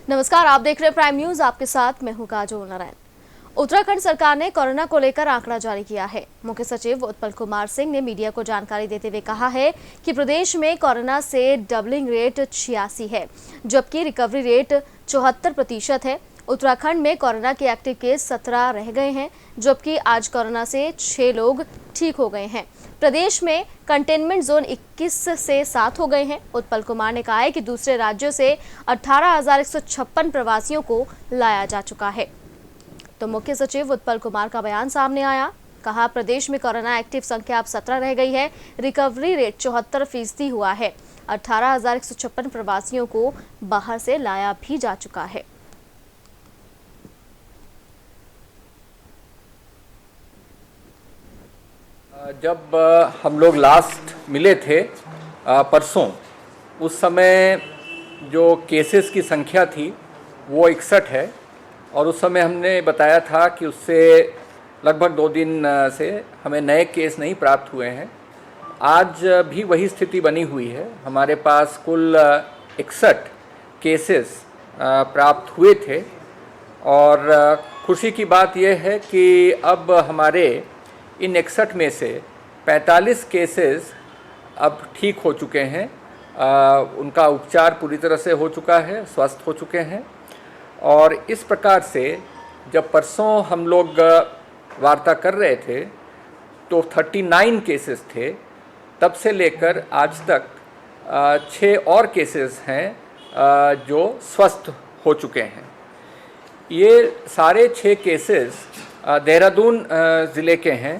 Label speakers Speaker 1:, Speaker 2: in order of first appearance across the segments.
Speaker 1: नमस्कार, आप देख रहे हैं प्राइम न्यूज। आपके साथ मैं हूं काजोल नारायण। उत्तराखंड सरकार ने कोरोना को लेकर आंकड़ा जारी किया है। मुख्य सचिव उत्पल कुमार सिंह ने मीडिया को जानकारी देते हुए कहा है कि प्रदेश में कोरोना से डबलिंग रेट 86 है, जबकि रिकवरी रेट 74% है। उत्तराखंड में कोरोना के एक्टिव केस 17 रह गए हैं, जबकि आज कोरोना से 6 लोग ठीक हो गए हैं। प्रदेश में कंटेनमेंट जोन 21 से 7 हो गए हैं। उत्पल कुमार ने कहा है कि दूसरे राज्यों से 18,156 प्रवासियों को लाया जा चुका है। तो मुख्य सचिव उत्पल कुमार का बयान सामने आया। कहा, प्रदेश में कोरोना एक्टिव संख्या अब 17 रह गई है। रिकवरी रेट 74% हुआ है। 18,156 प्रवासियों को बाहर से लाया भी जा चुका है।
Speaker 2: जब हम लोग लास्ट मिले थे परसों, उस समय जो केसेस की संख्या थी वो 61 है और उस समय हमने बताया था कि उससे लगभग 2 दिन से हमें नए केस नहीं प्राप्त हुए हैं। आज भी वही स्थिति बनी हुई है। हमारे पास कुल 61 केसेस प्राप्त हुए थे और खुशी की बात यह है कि अब हमारे इन 61 में से 45 केसेस अब ठीक हो चुके हैं। उनका उपचार पूरी तरह से हो चुका है, स्वस्थ हो चुके हैं। और इस प्रकार से जब परसों हम लोग वार्ता कर रहे थे तो 39 केसेस थे। तब से लेकर आज तक 6 और केसेस हैं जो स्वस्थ हो चुके हैं। ये सारे 6 केसेस देहरादून ज़िले के हैं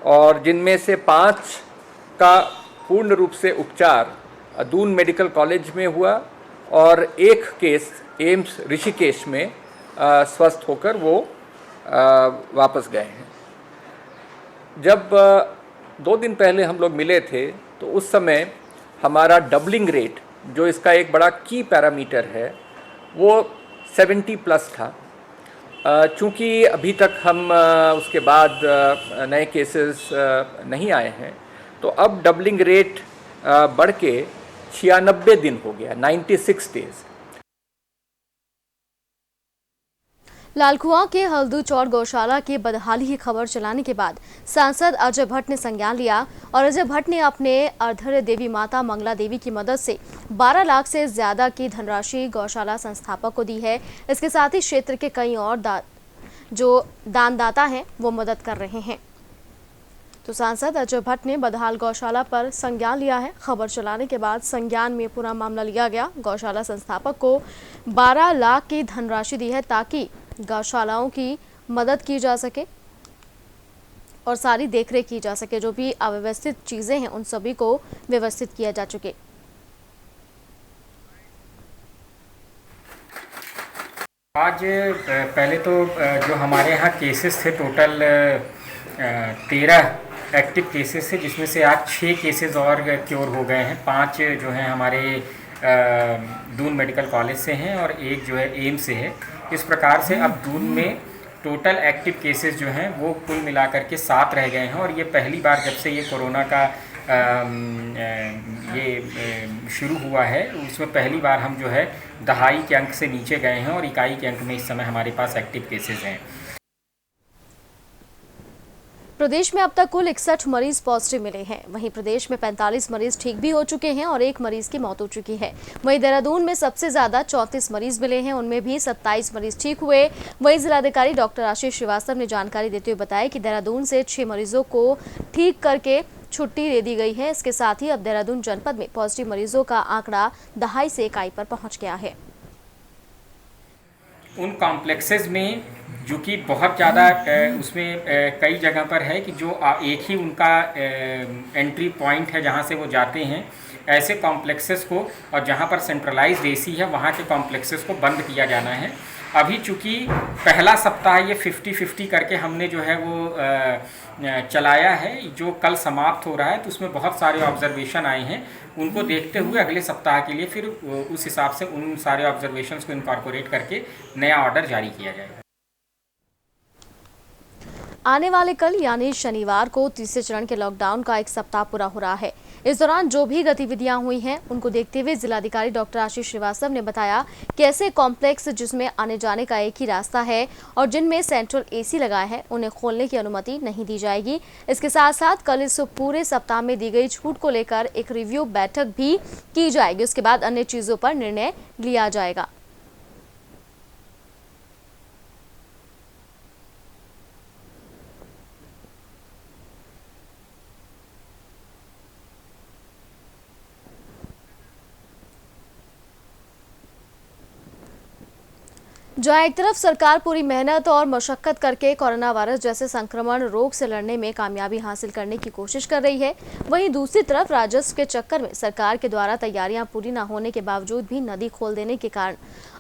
Speaker 2: और जिनमें से 5 का पूर्ण रूप से उपचार दून मेडिकल कॉलेज में हुआ और 1 केस एम्स ऋषिकेश में स्वस्थ होकर वो वापस गए हैं। जब 2 दिन पहले हम लोग मिले थे तो उस समय हमारा डबलिंग रेट, जो इसका एक बड़ा की पैरामीटर है, वो 70+ था। चूँकि अभी तक हम उसके बाद नए केसेस नहीं आए हैं, तो अब डबलिंग रेट बढ़ के 96 दिन हो गया, 96 डेज।
Speaker 1: लालकुआं के हल्दू चौड़ गौशाला की बदहाली की खबर चलाने के बाद सांसद अजय भट्ट ने संज्ञान लिया और अजय भट्ट ने अपने अर्धर देवी माता मंगला देवी की मदद से 12 लाख से ज्यादा की धनराशि गौशाला संस्थापक को दी है। इसके साथ ही क्षेत्र के कई और जो दानदाता हैं वो मदद कर रहे हैं। तो सांसद अजय भट्ट ने बदहाल गौशाला पर संज्ञान लिया है। खबर चलाने के बाद संज्ञान में पूरा मामला लिया गया। गौशाला संस्थापक को 12 लाख की धनराशि दी है ताकि गौशालाओं की मदद की जा सके और सारी देखरेख की जा सके। जो भी अव्यवस्थित चीजें हैं उन सभी को व्यवस्थित किया जा चुके।
Speaker 3: आज पहले तो जो हमारे यहाँ केसेस थे, टोटल 13 एक्टिव केसेस थे, जिसमें से आज 6 केसेस और क्योर हो गए हैं। 5 जो हैं हमारे दून मेडिकल कॉलेज से हैं और 1 जो है एम्स से है। इस प्रकार से अब दून में टोटल एक्टिव केसेस जो हैं वो कुल मिलाकर के 7 रह गए हैं। और ये पहली बार जब से ये कोरोना का शुरू हुआ है, उसमें पहली बार हम जो है दहाई के अंक से नीचे गए हैं और इकाई के अंक में इस समय हमारे पास एक्टिव केसेस हैं।
Speaker 1: प्रदेश में अब तक कुल 61 मरीज पॉजिटिव मिले हैं। वहीं प्रदेश में 45 मरीज ठीक भी हो चुके हैं और 1 मरीज की मौत हो चुकी है। वहीं देहरादून में सबसे ज्यादा 34 मरीज मिले हैं, उनमें भी 27 मरीज ठीक हुए। वहीं जिलाधिकारी डॉक्टर आशीष श्रीवास्तव ने जानकारी देते हुए बताया कि देहरादून से 6 मरीजों को ठीक करके छुट्टी दे दी गई है। इसके साथ ही अब देहरादून जनपद में पॉजिटिव मरीजों का आंकड़ा 2.5 से इकाई पर पहुंच गया है।
Speaker 3: उन कॉम्प्लेक्सेस में जो कि बहुत ज़्यादा उसमें कई जगह पर है कि जो एक ही उनका एंट्री पॉइंट है जहाँ से वो जाते हैं, ऐसे कॉम्प्लेक्सेस को, और जहाँ पर सेंट्रलाइज्ड एसी है वहाँ के कॉम्प्लेक्सेस को बंद किया जाना है। अभी चूँकि पहला सप्ताह ये 50-50 करके हमने जो है वो चलाया है, जो कल समाप्त हो रहा है, तो उसमें बहुत सारे ऑब्जर्वेशन आए हैं। उनको देखते हुए अगले सप्ताह के लिए फिर उस हिसाब से उन सारे ऑब्जर्वेशंस को इनकॉर्पोरेट करके नया ऑर्डर जारी किया जाएगा।
Speaker 1: आने वाले कल यानी शनिवार को तीसरे चरण के लॉकडाउन का 1 सप्ताह पूरा हो रहा है। इस दौरान जो भी गतिविधियां हुई हैं उनको देखते हुए जिलाधिकारी डॉक्टर आशीष श्रीवास्तव ने बताया कि ऐसे कॉम्प्लेक्स जिसमें आने जाने का एक ही रास्ता है और जिनमें सेंट्रल एसी लगाए हैं उन्हें खोलने की अनुमति नहीं दी जाएगी। इसके साथ साथ कल इस पूरे सप्ताह में दी गई छूट को लेकर एक रिव्यू बैठक भी की जाएगी। उसके बाद अन्य चीजों पर निर्णय लिया जाएगा। जहां एक तरफ सरकार पूरी मेहनत और मशक्कत करके कोरोना वायरस जैसे संक्रमण रोग से लड़ने में कामयाबी हासिल करने की कोशिश कर रही है, वहीं दूसरी तरफ राजस्व के चक्कर में सरकार के द्वारा तैयारियां पूरी न होने के बावजूद भी नदी खोल देने के कारण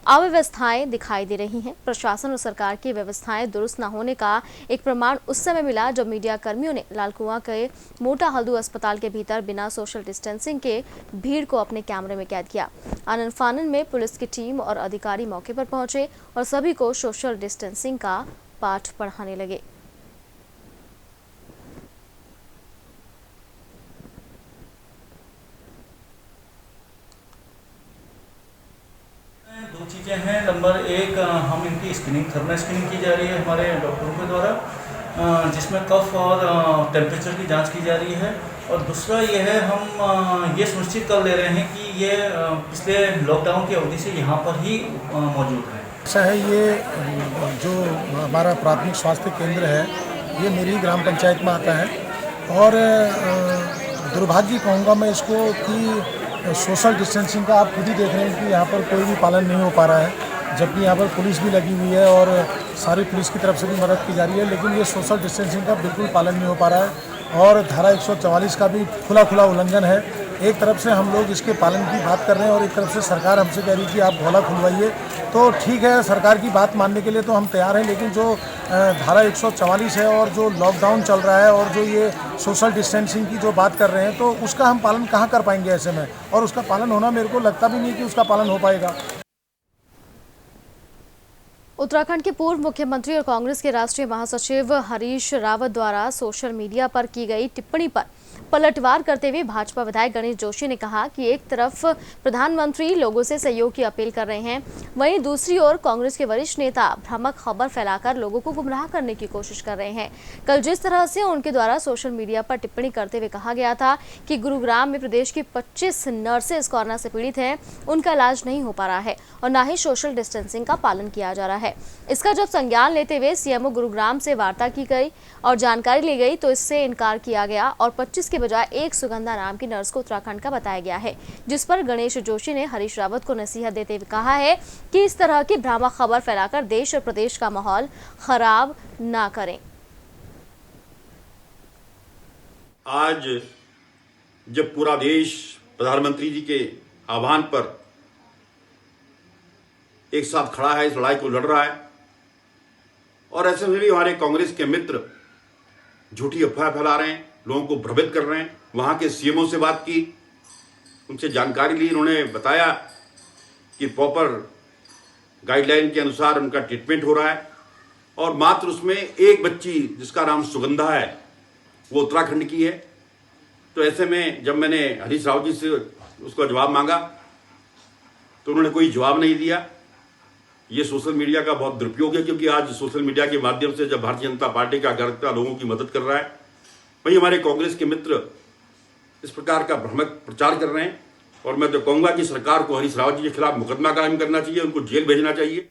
Speaker 1: अव्यवस्थाएं दिखाई दे रही हैं। प्रशासन और सरकार की व्यवस्थाएं दुरुस्त न होने का एक प्रमाण उस समय मिला जब मीडिया कर्मियों ने लालकुआं के मोटा हल्दू अस्पताल के भीतर बिना सोशल डिस्टेंसिंग के भीड़ को अपने कैमरे में कैद किया। आनन फानन में पुलिस की टीम और अधिकारी मौके पर पहुंचे और सभी को सोशल डिस्टेंसिंग का पाठ पढ़ाने लगे।
Speaker 4: दो चीज़ें हैं। नंबर एक, हम इनकी स्क्रीनिंग थर्मल स्क्रीनिंग की जा रही है हमारे डॉक्टरों के द्वारा, जिसमें कफ और टेम्परेचर की जांच की जा रही है। और दूसरा ये है, हम ये सुनिश्चित कर ले रहे हैं कि ये पिछले लॉकडाउन की अवधि से यहाँ पर ही मौजूद है।
Speaker 5: ऐसा है, ये जो हमारा प्राथमिक स्वास्थ्य केंद्र है ये मेरी ग्राम पंचायत में आता है और दुर्भाग्य कहूँगा मैं इसको कि सोशल डिस्टेंसिंग का आप खुद ही देख रहे हैं कि यहाँ पर कोई भी पालन नहीं हो पा रहा है, जबकि यहाँ पर पुलिस भी लगी हुई है और सारी पुलिस की तरफ से भी मदद की जा रही है, लेकिन ये सोशल डिस्टेंसिंग का बिल्कुल पालन नहीं हो पा रहा है और धारा 144 का भी खुला उल्लंघन है। एक तरफ से हम लोग इसके पालन की बात कर रहे हैं और एक तरफ से सरकार हमसे कह रही है कि आप घोला खुलवाइए। तो ठीक है, सरकार की बात मानने के लिए तो हम तैयार हैं, लेकिन जो धारा 144 है और जो लॉकडाउन चल रहा है और जो ये सोशल डिस्टेंसिंग की जो बात कर रहे हैं, तो उसका हम पालन कहाँ कर पाएंगे ऐसे में, और उसका पालन होना मेरे को लगता भी नहीं कि उसका पालन हो पाएगा।
Speaker 1: उत्तराखंड के पूर्व मुख्यमंत्री और कांग्रेस के राष्ट्रीय महासचिव हरीश रावत द्वारा सोशल मीडिया पर की गई टिप्पणी पर पलटवार करते हुए भाजपा विधायक गणेश जोशी ने कहा कि एक तरफ प्रधानमंत्री लोगों से सहयोग की अपील कर रहे हैं, वहीं दूसरी ओर कांग्रेस के वरिष्ठ नेता भ्रामक खबर फैलाकर लोगों को गुमराह करने की कोशिश कर रहे हैं। कल जिस तरह से उनके द्वारा सोशल मीडिया पर टिप्पणी करते हुए कहा गया था कि गुरुग्राम में प्रदेश की 25 नर्सेज कोरोना से पीड़ित हैं, उनका इलाज नहीं हो पा रहा है और न ही सोशल डिस्टेंसिंग का पालन किया जा रहा है। इसका जब संज्ञान लेते हुए सीएमओ गुरुग्राम से वार्ता की गई और जानकारी ली गई तो इससे इनकार किया गया और 25 के बजाय एक सुगंधा नाम की नर्स को उत्तराखंड का बताया गया है, जिस पर गणेश जोशी ने हरीश रावत को नसीहत देते हुए कहा है कि इस तरह की भ्रामक खबर फैलाकर देश और प्रदेश का माहौल खराब ना करें।
Speaker 6: आज जब पूरा देश प्रधानमंत्री जी के आह्वान पर एक साथ खड़ा है, इस लड़ाई को लड़ रहा है, और ऐसे में भी हमारे कांग्रेस के मित्र झूठी अफवाह फैला रहे हैं, लोगों को भ्रमित कर रहे हैं। वहाँ के सीएमओ से बात की, उनसे जानकारी ली, उन्होंने बताया कि प्रॉपर गाइडलाइन के अनुसार उनका ट्रीटमेंट हो रहा है और मात्र उसमें एक बच्ची जिसका नाम सुगंधा है वो उत्तराखंड की है। तो ऐसे में जब मैंने हरीश रावत जी से उसका जवाब मांगा तो उन्होंने कोई जवाब नहीं दिया। ये सोशल मीडिया का बहुत दुरुपयोग है, क्योंकि आज सोशल मीडिया के माध्यम से जब भारतीय जनता पार्टी का कार्यकर्ता लोगों की मदद कर रहा है, वहीं हमारे कांग्रेस के मित्र इस प्रकार का भ्रामक प्रचार कर रहे हैं। और मैं तो कहूंगा कि सरकार को हरीश रावत जी के खिलाफ मुकदमा कायम करना चाहिए, उनको जेल भेजना चाहिए।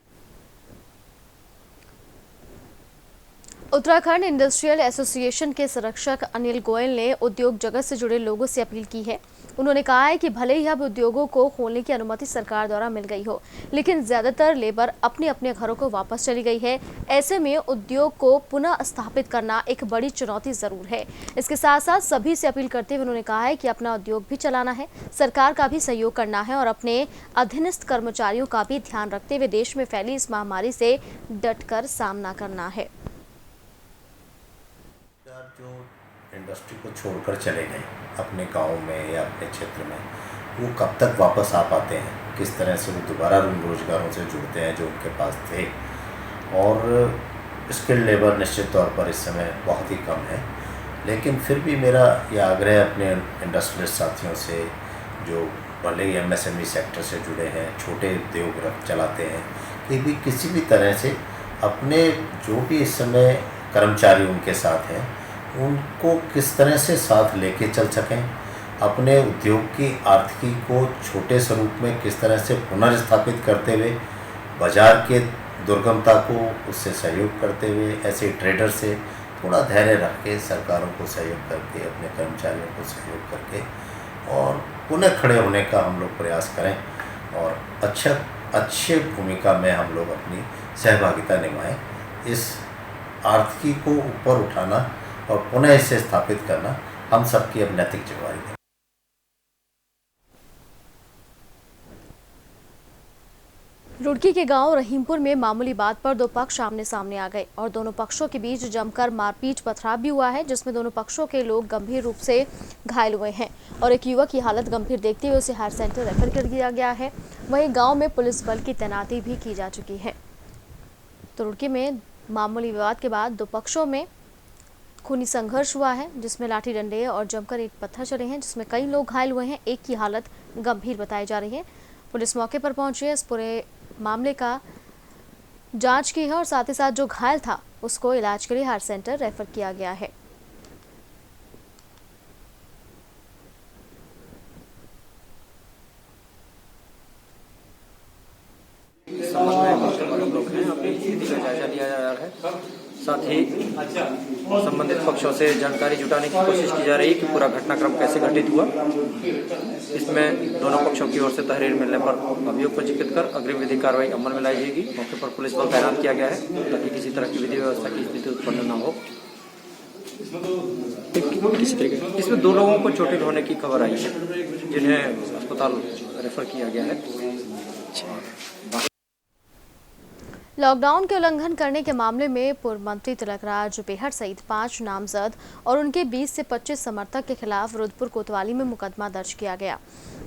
Speaker 1: उत्तराखंड इंडस्ट्रियल एसोसिएशन के संरक्षक अनिल गोयल ने उद्योग जगत से जुड़े लोगों से अपील की है। उन्होंने कहा है कि भले ही अब उद्योगों को खोलने की अनुमति सरकार द्वारा मिल गई हो, लेकिन ज्यादातर लेबर अपने अपने घरों को वापस चली गई है। ऐसे में उद्योग को पुनः स्थापित करना एक बड़ी चुनौती जरूर है। इसके साथ साथ सभी से अपील करते हुए उन्होंने कहा है कि अपना उद्योग भी चलाना है, सरकार का भी सहयोग करना है और अपने अधीनस्थ कर्मचारियों का भी ध्यान रखते हुए देश में फैली इस महामारी से डटकर सामना करना है।
Speaker 7: जो इंडस्ट्री को छोड़कर चले गए अपने गांव में या अपने क्षेत्र में, वो कब तक वापस आ पाते हैं, किस तरह से वो दोबारा उन रोजगारों से जुड़ते हैं जो उनके पास थे। और स्किल्ड लेबर निश्चित तौर पर इस समय बहुत ही कम है, लेकिन फिर भी मेरा ये आग्रह अपने इंडस्ट्रियलिस्ट साथियों से, जो भले ही MSME सेक्टर से जुड़े हैं, छोटे उद्योग चलाते हैं, कि भी किसी भी तरह से अपने जो भी इस समय कर्मचारी उनके साथ हैं उनको किस तरह से साथ लेके चल सकें, अपने उद्योग की आर्थिकी को छोटे स्वरूप में किस तरह से पुनर्स्थापित करते हुए बाजार के दुर्गमता को उससे सहयोग करते हुए ऐसे ट्रेडर से थोड़ा धैर्य रख के सरकारों को सहयोग करके, अपने कर्मचारियों को सहयोग करके और पुनः खड़े होने का हम लोग प्रयास करें और अच्छे भूमिका में हम लोग अपनी सहभागिता निभाएं। इस आर्थिकी को ऊपर उठाना और पुनः इसे स्थापित करना हम सबकी अब नैतिक जिम्मेदारी है।
Speaker 1: रुड़की के गांव रहीमपुर में मामूली बात पर दो पक्ष आमने सामने आ गए और दोनों पक्षों के बीच जमकर मारपीट पथराव भी हुआ है, जिसमें दोनों पक्षों के लोग गंभीर रूप से घायल हुए हैं और एक युवक की हालत गंभीर देखते हुए उसे हायर सेंटर रेफर कर दिया गया है। वहीं गांव में पुलिस बल की तैनाती भी की जा चुकी है। तो रुड़की में मामूली विवाद के बाद दो पक्षों में खूनी संघर्ष हुआ है, जिसमें लाठी डंडे और जमकर ईंट पत्थर चले हैं, जिसमें कई लोग घायल हुए हैं। एक की हालत गंभीर बताई जा रही है। पुलिस मौके पर पहुंची है, इस पूरे मामले का जांच की है और साथ ही साथ जो घायल था उसको इलाज के लिए हायर सेंटर रेफर किया गया है।
Speaker 8: लोग हैं, अपनी स्थिति का जायजा लिया जा रहा है। साथ ही संबंधित पक्षों से जानकारी जुटाने की कोशिश की जा रही है कि पूरा घटनाक्रम कैसे घटित हुआ। इसमें दोनों पक्षों की ओर से तहरीर मिलने पर अभियोग पंजीकृत कर अग्रिम विधि कार्रवाई अमल में लाई जाएगी। मौके पर पुलिस बल तैनात किया गया है ताकि किसी तरह की विधि व्यवस्था की स्थिति उत्पन्न न हो। इसमें दो लोगों को चोटिल होने की खबर आई है, जिन्हें अस्पताल रेफर किया गया है।
Speaker 1: लॉकडाउन के उल्लंघन करने के मामले में पूर्व मंत्री तिलकराज बेहड़ सहित 5 नामजद और उनके 20 से 25 समर्थक के खिलाफ रुद्रपुर कोतवाली में मुकदमा दर्ज किया गया।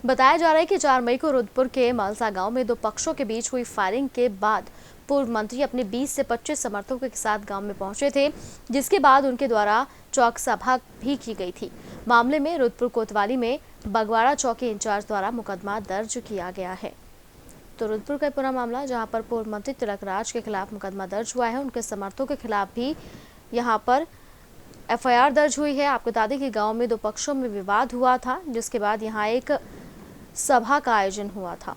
Speaker 1: बताया जा रहा है कि 4 मई को रुद्रपुर के मालसा गांव में दो पक्षों के बीच हुई फायरिंग के बाद पूर्व मंत्री अपने 20 से 25 समर्थकों के साथ गांव में पहुंचे थे, जिसके बाद उनके द्वारा चौक सभा भी की गई थी। मामले में रुद्रपुर कोतवाली में बगवाड़ा चौकी इंचार्ज द्वारा मुकदमा दर्ज किया गया है। तो रुद्रपुर का पूरा मामला, जहां पर पूर्व मंत्री तिलकराज के खिलाफ मुकदमा दर्ज हुआ है, उनके समर्थकों के खिलाफ भी यहां पर FIR दर्ज हुई है। आपको बता दें कि गांव में दो पक्षों में विवाद हुआ था, जिसके बाद यहां एक सभा का आयोजन हुआ था।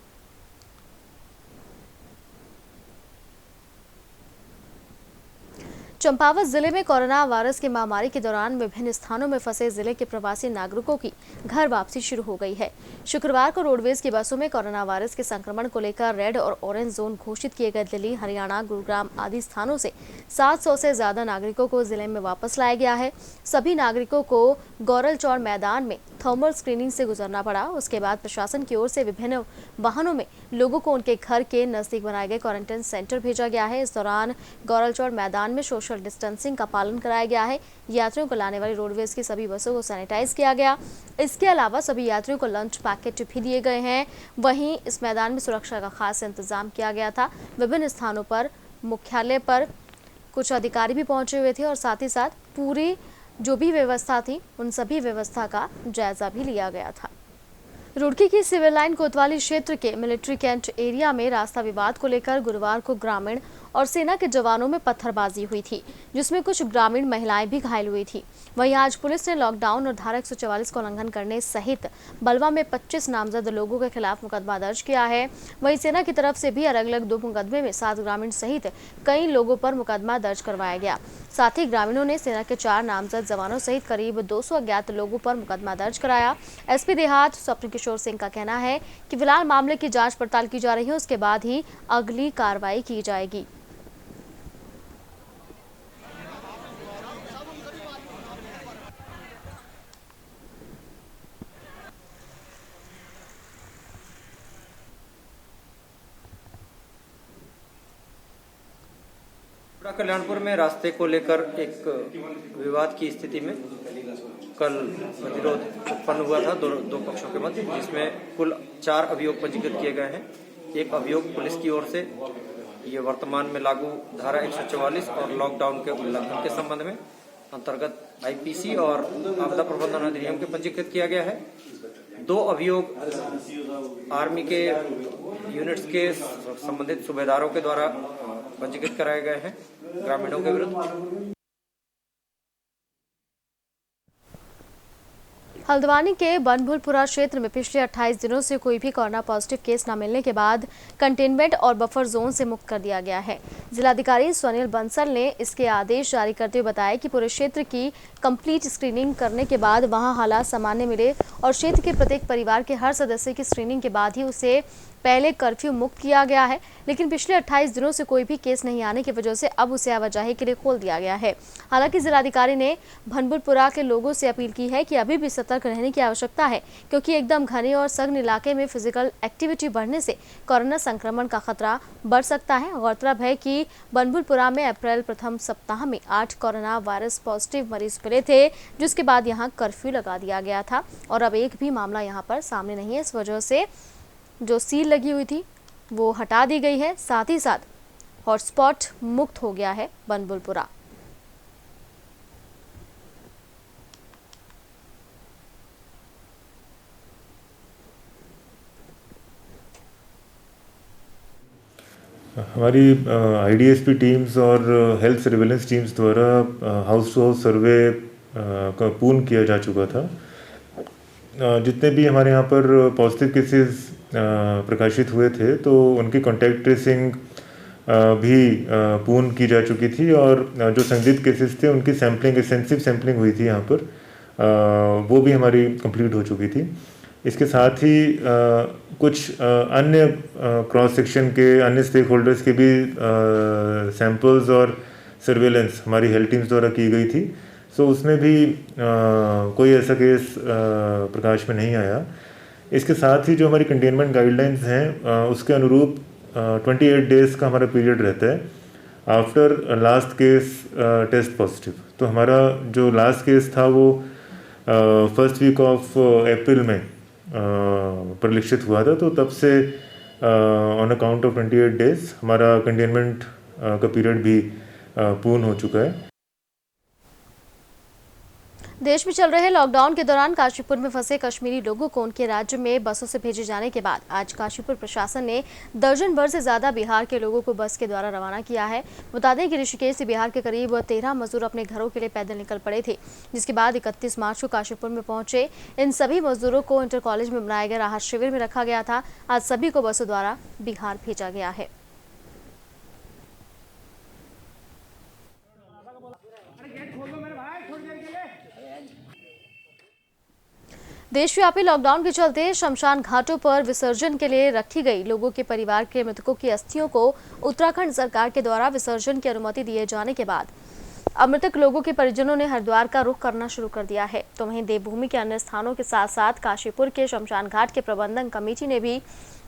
Speaker 1: चंपावत जिले में कोरोना वायरस की महामारी के दौरान विभिन्न स्थानों में फंसे जिले के प्रवासी नागरिकों की घर वापसी शुरू हो गई है। शुक्रवार को रोडवेज की बसों में कोरोना वायरस के संक्रमण को लेकर रेड और ऑरेंज जोन घोषित किए गए दिल्ली, हरियाणा, गुरुग्राम आदि स्थानों से 700 से ज्यादा नागरिकों को जिले में वापस लाया गया है। सभी नागरिकों को गौरलचौड़ मैदान में थर्मल स्क्रीनिंग से गुजरना पड़ा। उसके बाद प्रशासन की ओर से विभिन्न वाहनों में लोगों को उनके घर के नजदीक बनाए गए क्वारंटाइन सेंटर भेजा गया है। इस दौरान गौरलचौड़ मैदान में सोशल डिस्टेंसिंग का पालन कराया गया है। यात्रियों को लाने वाली रोडवेज की सभी बसों को सैनिटाइज किया गया। इसके अलावा सभी यात्रियों को लंच पैकेट भी दिए गए हैं। वहीं इस मैदान में सुरक्षा का खास इंतजाम किया गया था। विभिन्न स्थानों पर मुख्यालय पर कुछ अधिकारी भी पहुंचे हुए थे और साथ ही साथ पूरी जो भी व्यवस्था थी उन सभी व्यवस्था का जायजा भी लिया गया था। रुड़की की सिविल लाइन कोतवाली क्षेत्र के मिलिट्री कैंट एरिया में रास्ता विवाद को लेकर गुरुवार को ग्रामीण और सेना के जवानों में पत्थरबाजी हुई थी, जिसमें कुछ ग्रामीण महिलाएं भी घायल हुई थी। वहीं आज पुलिस ने लॉकडाउन और धारा 144 का उल्लंघन करने सहित बलवा में 25 नामजद लोगों के खिलाफ मुकदमा दर्ज किया है। वहीं सेना की तरफ से भी अलग अलग 2 मुकदमे में 7 ग्रामीण सहित कई लोगों पर मुकदमा दर्ज करवाया गया। साथ ही ग्रामीणों ने सेना के 4 नामजद जवानों सहित करीब 200 अज्ञात लोगों पर मुकदमा दर्ज कराया। SP देहात स्वप्न किशोर सिंह का कहना है कि फिलहाल मामले की जांच पड़ताल की जा रही है, उसके बाद ही अगली कार्रवाई की जाएगी।
Speaker 8: कल्याणपुर में रास्ते को लेकर एक विवाद की स्थिति में कल गतिरोध उत्पन्न हुआ था दो पक्षों के मध्य, जिसमें कुल 4 अभियोग पंजीकृत किए गए हैं। एक अभियोग पुलिस की ओर से ये वर्तमान में लागू धारा 144 और लॉकडाउन के उल्लंघन के संबंध में, अंतर्गत आईपीसी और आपदा प्रबंधन अधिनियम के पंजीकृत किया गया है। 2 अभियोग आर्मी के यूनिट्स के संबंधित सूबेदारों के द्वारा पंजीकृत कराए गए हैं ग्रामीणों के विरुद्ध।
Speaker 1: हल्द्वानी के बनभूलपुरा क्षेत्र में पिछले 28 दिनों से कोई भी कोरोना पॉजिटिव केस न मिलने के बाद कंटेनमेंट और बफर जोन से मुक्त कर दिया गया है। जिलाधिकारी स्वनिल बंसल ने इसके आदेश जारी करते हुए बताया कि पूरे क्षेत्र की कंप्लीट स्क्रीनिंग करने के बाद वहां हालात सामान्य मिले और क्षेत्र के प्रत्येक परिवार के हर सदस्य की स्क्रीनिंग के बाद ही उसे पहले कर्फ्यू मुक्त किया गया है, लेकिन पिछले 28 दिनों से कोई भी केस नहीं आने की वजह से अब उसे आवाजाही के लिए खोल दिया गया है। हालांकि जिलाधिकारी ने बनभूलपुरा के लोगों से अपील की है कि अभी भी सतर्क रहने की आवश्यकता है, क्योंकि एकदम घने और सघन इलाके में फिजिकल एक्टिविटी बढ़ने से कोरोना संक्रमण का खतरा बढ़ सकता है। गौरतलब है कि बनभूलपुरा में अप्रैल प्रथम सप्ताह में 8 कोरोना वायरस पॉजिटिव मरीज मिले थे, जिसके बाद यहाँ कर्फ्यू लगा दिया गया था और अब एक भी मामला यहाँ पर सामने नहीं है। इस वजह से जो सील लगी हुई थी वो हटा दी गई है। साथ ही साथ हॉटस्पॉट मुक्त हो गया है बनभूलपुरा।
Speaker 9: हमारी आईडीएसपी टीम्स और हेल्थ सर्वेलेंस टीम्स द्वारा हाउस टू हाउस सर्वे का पूर्ण किया जा चुका था। जितने भी हमारे यहाँ पर पॉजिटिव केसेस प्रकाशित हुए थे तो उनकी कॉन्टैक्ट ट्रेसिंग भी पूर्ण की जा चुकी थी और जो संदिग्ध केसेस थे उनकी सैम्पलिंग, एक्सटेंसिव सैम्पलिंग हुई थी यहाँ पर, वो भी हमारी कंप्लीट हो चुकी थी। इसके साथ ही कुछ अन्य क्रॉस सेक्शन के अन्य स्टेक होल्डर्स के भी सैंपल्स और सर्वेलेंस हमारी हेल्थ टीम्स द्वारा की गई थी। सो उसमें भी कोई ऐसा केस प्रकाश में नहीं आया। इसके साथ ही जो हमारी कंटेनमेंट गाइडलाइंस हैं उसके अनुरूप 28 डेज़ का हमारा पीरियड रहता है after last case test positive. तो हमारा जो लास्ट केस था वो फर्स्ट वीक ऑफ अप्रैल में परिलक्षित हुआ था, तो तब से ऑन अकाउंट ऑफ 28 डेज़ हमारा कंटेनमेंट का पीरियड भी पूर्ण हो चुका है।
Speaker 1: देश में चल रहे लॉकडाउन के दौरान काशीपुर में फंसे कश्मीरी लोगों को उनके राज्य में बसों से भेजे जाने के बाद आज काशीपुर प्रशासन ने दर्जन भर से ज्यादा बिहार के लोगों को बस के द्वारा रवाना किया है। बता दें कि ऋषिकेश से बिहार के करीब 13 मजदूर अपने घरों के लिए पैदल निकल पड़े थे, जिसके बाद 31 मार्च को काशीपुर में पहुंचे इन सभी मजदूरों को इंटर कॉलेज में बनाए गए राहत शिविर में रखा गया था। आज सभी को बसों द्वारा बिहार भेजा गया है। देशव्यापी लॉकडाउन के चलते शमशान घाटों पर विसर्जन के लिए रखी गई लोगों के परिवार के मृतकों की अस्थियों को उत्तराखंड सरकार के द्वारा विसर्जन की अनुमति दिए जाने के बाद अब मृतक लोगों के परिजनों ने हरिद्वार का रुख करना शुरू कर दिया है। तो वहीं देवभूमि के अन्य स्थानों के साथ साथ काशीपुर के शमशान घाट के प्रबंधन कमेटी ने भी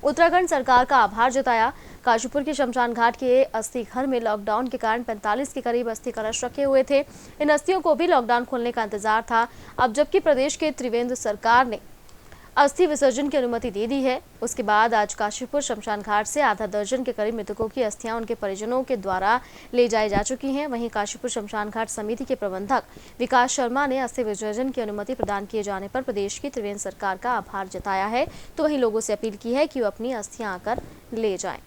Speaker 1: उत्तराखंड सरकार का आभार जताया। काशीपुर के शमशान घाट के अस्थि घर में लॉकडाउन के कारण 45 के करीब अस्थि कलश रखे हुए थे। इन अस्थियों को भी लॉकडाउन खोलने का इंतजार था। अब जबकि प्रदेश के त्रिवेंद्र सरकार ने अस्थि विसर्जन की अनुमति दे दी है, उसके बाद आज काशीपुर शमशान घाट से आधा दर्जन के करीब मृतकों की अस्थियां उनके परिजनों के द्वारा ले जाई जा चुकी हैं। वहीं काशीपुर शमशान घाट समिति के प्रबंधक विकास शर्मा ने अस्थि विसर्जन की अनुमति प्रदान किए जाने पर प्रदेश की त्रिवेंद्र सरकार का आभार जताया है। तो वहीं लोगों से अपील की है कि वो अपनी अस्थियां आकर ले जाएं।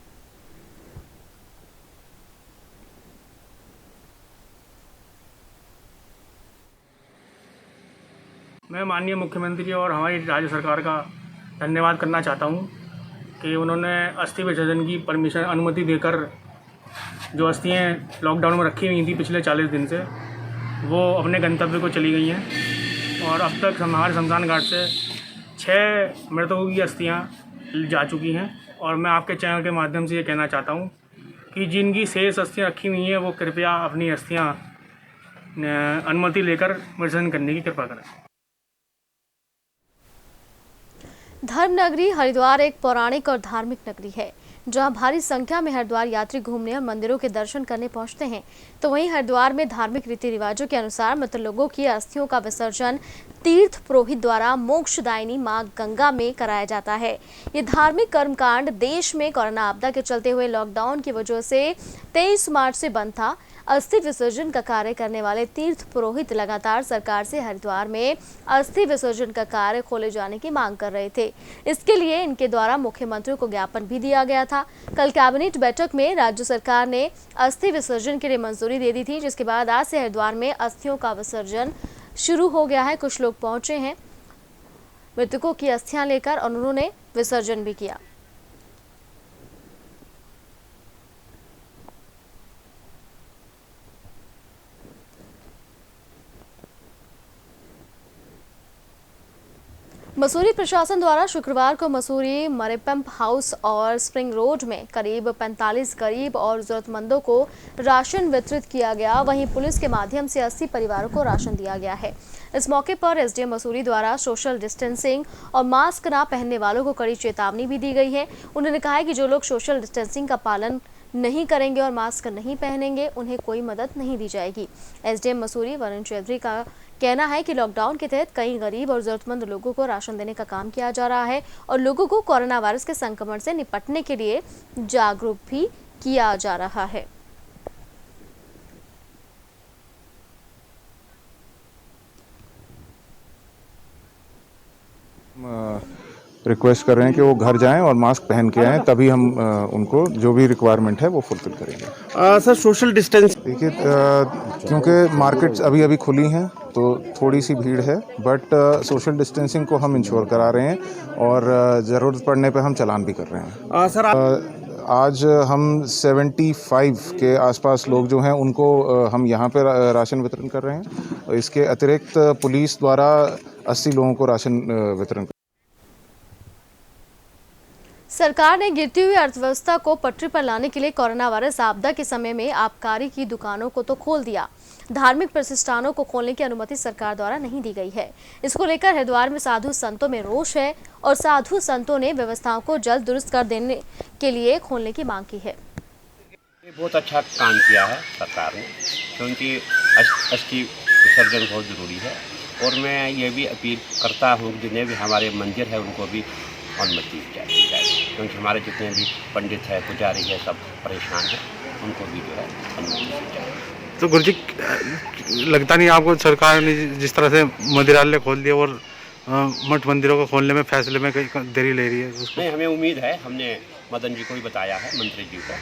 Speaker 10: मैं माननीय मुख्यमंत्री और हमारी राज्य सरकार का धन्यवाद करना चाहता हूं कि उन्होंने अस्थि विसर्जन की परमिशन अनुमति देकर जो अस्थियाँ लॉकडाउन में रखी हुई थी पिछले 40 दिन से, वो अपने गंतव्य को चली गई हैं और अब तक हमारे शमशान घाट से 6 मृतकों की अस्थियाँ जा चुकी हैं। और मैं आपके चैनल के माध्यम से ये कहना चाहता हूँ कि जिनकी शेष अस्थियाँ रखी हुई हैं वो कृपया अपनी अस्थियाँ अनुमति लेकर विसर्जन करने की कृपा करें।
Speaker 1: धर्मनगरी हरिद्वार एक पौराणिक और धार्मिक नगरी है, जहां भारी संख्या में हरिद्वार यात्री घूमने और मंदिरों के दर्शन करने पहुंचते हैं। तो वहीं हरिद्वार में धार्मिक रीति रिवाजों के अनुसार मृत लोगों की अस्थियों का विसर्जन तीर्थ पुरोहित द्वारा मोक्षदायिनी मां गंगा में कराया जाता है। ये धार्मिक कर्मकांड देश में कोरोना आपदा के चलते हुए लॉकडाउन की वजह से 23 मार्च से बंद था। अस्थि विसर्जन का कार्य करने वाले तीर्थ पुरोहित लगातार सरकार से हरिद्वार में अस्थि विसर्जन का कार्य खोले जाने की मांग कर रहे थे। इसके लिए इनके द्वारा मुख्यमंत्री को ज्ञापन भी दिया गया था। कल कैबिनेट बैठक में राज्य सरकार ने अस्थि विसर्जन के लिए मंजूरी दे दी थी, जिसके बाद आज से हरिद्वार में अस्थियों का विसर्जन शुरू हो गया है। कुछ लोग पहुंचे हैं मृतकों की अस्थियां लेकर और उन्होंने विसर्जन भी किया। मसूरी प्रशासन द्वारा शुक्रवार को मसूरी मरेपंप हाउस और स्प्रिंग रोड में करीब 45 गरीब और जरूरतमंदों को राशन वितरित किया गया। वहीं पुलिस के माध्यम से 80 परिवारों को राशन दिया गया है। इस मौके पर एसडीएम मसूरी द्वारा सोशल डिस्टेंसिंग और मास्क न पहनने वालों को कड़ी चेतावनी भी दी गई है। उन्होंने कहा है कि जो लोग सोशल डिस्टेंसिंग का पालन नहीं करेंगे और मास्क नहीं पहनेंगे उन्हें कोई मदद नहीं दी जाएगी। एसडीएम मसूरी वरुण चौधरी का कहना है कि लॉकडाउन के तहत कई गरीब और जरूरतमंद लोगों को राशन देने का काम किया जा रहा है और लोगों को कोरोना वायरस के संक्रमण से निपटने के लिए जागरूक भी किया जा रहा है।
Speaker 11: रिक्वेस्ट कर रहे हैं कि वो घर जाएं और मास्क पहन के आएं, तभी हम उनको जो भी रिक्वायरमेंट है वो फुलफिल करेंगे।
Speaker 12: सर सोशल डिस्टेंस
Speaker 11: देखिए, क्योंकि मार्केट्स अभी अभी खुली हैं तो थोड़ी सी भीड़ है, बट सोशल डिस्टेंसिंग को हम इंश्योर करा रहे हैं और ज़रूरत पड़ने पे हम चालान भी कर रहे हैं।
Speaker 12: सर
Speaker 11: आज हम 75 के आसपास लोग जो हैं उनको हम यहाँ पे राशन वितरण कर रहे हैं। इसके अतिरिक्त पुलिस द्वारा 80 लोगों को राशन वितरण।
Speaker 1: सरकार ने गिरती हुई अर्थव्यवस्था को पटरी पर लाने के लिए कोरोना वायरस आपदा के समय में आबकारी की दुकानों को तो खोल दिया, धार्मिक प्रतिष्ठानों को खोलने की अनुमति सरकार द्वारा नहीं दी गई है। इसको लेकर हरिद्वार में साधु संतों में रोष है और साधु संतों ने व्यवस्थाओं को जल्द दुरुस्त कर देने के लिए खोलने की मांग की है।
Speaker 13: बहुत अच्छा काम किया है सरकार ने, क्योंकि अस्थि विसर्जन बहुत ज़रूरी है और मैं ये भी अपील करता हूँ जितने भी हमारे मंदिर है उनको भी अनुमति दी जाए, क्योंकि हमारे जितने भी पंडित है, पुजारी है, सब परेशान हैं, उनको भी जो है अनुमति दी जाए।
Speaker 12: तो गुरुजी, लगता नहीं आपको सरकार ने जिस तरह से मंदिरालय खोल दिया और मठ मंदिरों को खोलने में फैसले में कई देरी ले रही है?
Speaker 13: नहीं, हमें उम्मीद है, हमने मदन जी को भी बताया है, मंत्री जी को।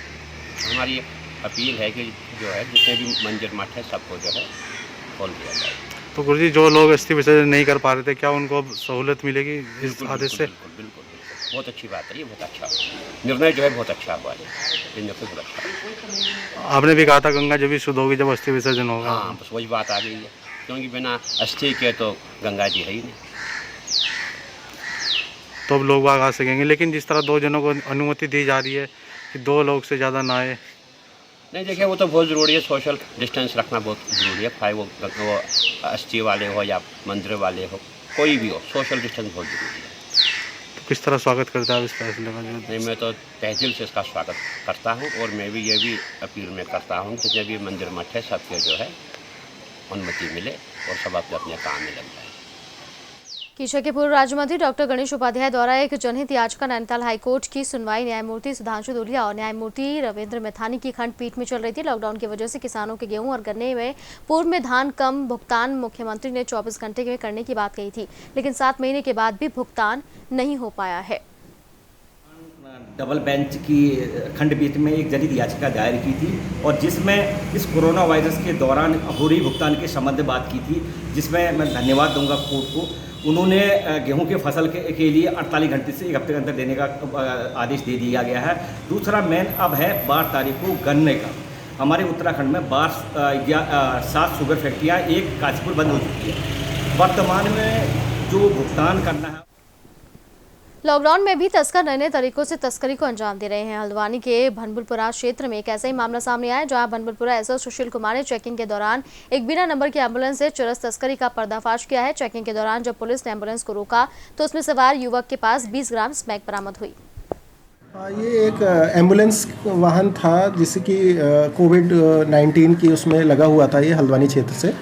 Speaker 13: हमारी अपील है कि जो है जितने भी मंदिर मठ है सबको जो है खोल दिया जाए।
Speaker 12: तो गुरुजी, जो लोग अस्थि विसर्जन नहीं कर पा रहे थे, क्या उनको सहूलत मिलेगी इस आदेश से?
Speaker 13: बिल्कुल, बहुत अच्छी बात है, ये बहुत अच्छा निर्णय जो है, बहुत अच्छा हुआ है, बहुत अच्छा।
Speaker 12: आपने भी कहा था गंगा जब भी शुद्ध होगी जब अस्थि विसर्जन होगा।
Speaker 13: हाँ, बस वही बात आ गई है, क्योंकि बिना अस्थि के तो गंगा जी है ही नहीं।
Speaker 12: तो अब लोग आ सकेंगे, लेकिन जिस तरह 2 जनों को अनुमति दी जा रही है कि 2 लोग से ज़्यादा ना आए।
Speaker 13: नहीं, देखिए वो तो बहुत ज़रूरी है, सोशल डिस्टेंस रखना बहुत ज़रूरी है, चाहे वो अस्थि वाले हो या मंदिर वाले हो, कोई भी हो, सोशल डिस्टेंस बहुत ज़रूरी है।
Speaker 12: तो किस तरह स्वागत करता है इस फैसले का?
Speaker 13: नहीं, मैं तो तहे दिल से इसका स्वागत करता हूँ और मैं भी ये भी अपील में करता हूँ जितने भी मंदिर मठ है सबके जो है अनुमति मिले और सब अपने अपने काम में लग जाए।
Speaker 1: कीशा के पूर्व राज्य मंत्री डॉक्टर गणेश उपाध्याय द्वारा एक जनहित याचिका नैनीताल हाईकोर्ट की सुनवाई न्यायमूर्ति सुधांशु दुलिया और न्यायमूर्ति रविंद्र मैथानी की खंडपीठ में चल रही थी। लॉकडाउन की वजह से किसानों के गेहूं और गन्ने में पूर्व में धान कम भुगतान मुख्यमंत्री ने 24 घंटे में करने की बात कही थी, लेकिन 7 महीने के बाद भी भुगतान नहीं हो पाया है।
Speaker 14: डबल बेंच की खंडपीठ में एक जनहित याचिका दायर की थी और जिसमें इस कोरोना वायरस के दौरान हो रही भुगतान के संबंध में बात की थी, जिसमें मैं धन्यवाद दूंगा कोर्ट को। उन्होंने गेहूं के फसल के लिए 48 घंटे से 1 हफ्ते के अंदर देने का आदेश दे दिया गया है। दूसरा मेन अब है 12 तारीख को गन्ने का। हमारे उत्तराखंड में 7 शुगर फैक्ट्रियाँ, एक काशीपुर बंद हो चुकी है। वर्तमान में जो भुगतान करना है,
Speaker 1: लॉकडाउन में भी तस्कर नए नए तरीकों से तस्करी को अंजाम दे रहे हैं। हल्द्वानी के भनबुलपुरा क्षेत्र में एक ऐसा ही मामला सामने आया, जहां भनबुलपुरा एसओ सुशील कुमार ने चेकिंग के दौरान एक बिना नंबर की एम्बुलेंस से चरस तस्करी का पर्दाफाश किया है। चेकिंग के दौरान जब पुलिस ने एम्बुलेंस को रोका तो उसमें सवार युवक के पास 20 ग्राम स्मैक बरामद हुई।
Speaker 5: ये एक एम्बुलेंस वाहन था जिसकी कोविड-19 की उसमें लगा हुआ था। ये हल्द्वानी क्षेत्र से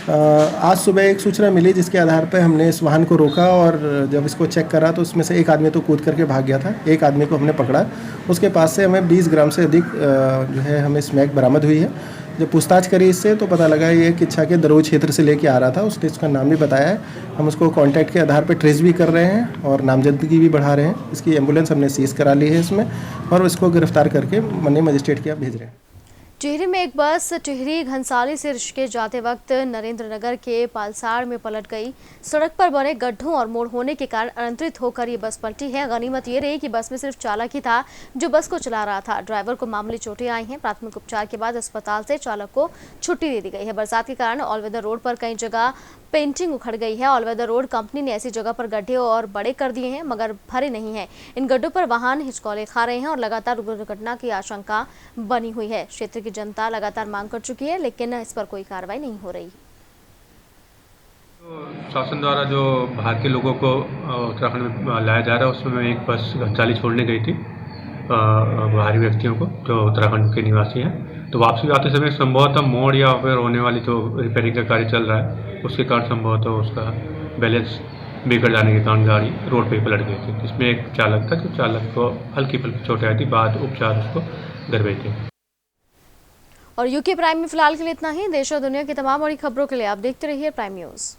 Speaker 15: आज सुबह एक सूचना मिली जिसके आधार पर हमने इस वाहन को रोका और जब इसको चेक करा तो उसमें से एक आदमी तो कूद करके भाग गया था। एक आदमी को हमने पकड़ा, उसके पास से हमें 20 ग्राम से अधिक जो है हमें स्मैक बरामद हुई है। जब पूछताछ करी इससे तो पता लगा ये किच्छा के दरोज क्षेत्र से लेके आ रहा था। उसने इसका नाम भी बताया है। हम उसको कॉन्टैक्ट के आधार पर ट्रेस भी कर रहे हैं और नामजदगी भी बढ़ा रहे हैं। इसकी एम्बुलेंस हमने सीज करा ली है इसमें और इसको गिरफ्तार करके माननीय मजिस्ट्रेट के यहाँ भेज रहे हैं।
Speaker 1: टिहरी में एक बस टिहरी घनसाली से ऋषिकेश जाते वक्त नरेंद्र नगर के पालसाड़ में पलट गई। सड़क पर बने गड्ढों और मोड़ होने के कारण अनियंत्रित होकर ये बस पलटी है। गनीमत ये रही कि बस में सिर्फ चालक ही था जो बस को चला रहा था। ड्राइवर को मामूली चोटें आई हैं। प्राथमिक उपचार के बाद अस्पताल से चालक को छुट्टी दे दी गई है। बरसात के कारण ऑलवेदर रोड पर कई जगह पेंटिंग उखड़ गई है। ऑलवेदर रोड कंपनी ने ऐसी जगह पर गड्ढे और बड़े कर दिए हैं मगर भरे नहीं हैं। इन गड्ढों पर वाहन हिचकोले खा रहे हैं और लगातार दुर्घटना की आशंका बनी हुई है। क्षेत्र की जनता लगातार मांग कर चुकी है लेकिन इस पर कोई कार्रवाई नहीं हो रही।
Speaker 16: शासन द्वारा जो बाहर के लोगों को उत्तराखंड में लाया जा रहा है उसमें मैं एक बस घनसाली छोड़ने गई थी बाहरी व्यक्तियों को जो उत्तराखंड के निवासी हैं। तो वापसी आते समय संभवतः मोड़ या फिर होने वाली जो रिपेयरिंग का कार्य चल रहा है उसके कारण संभवतः उसका बैलेंस बिगड़ जाने के कारण गाड़ी रोड पे पलट गई थी। इसमें एक चालक था जो चालक को हल्की फुल्की चोटें आई थी, बाद उपचार उसको घर भेजे।
Speaker 1: और यूके प्राइम में फिलहाल के लिए इतना ही। देश और दुनिया की तमाम बड़ी खबरों के लिए आप देखते रहिए प्राइम न्यूज़।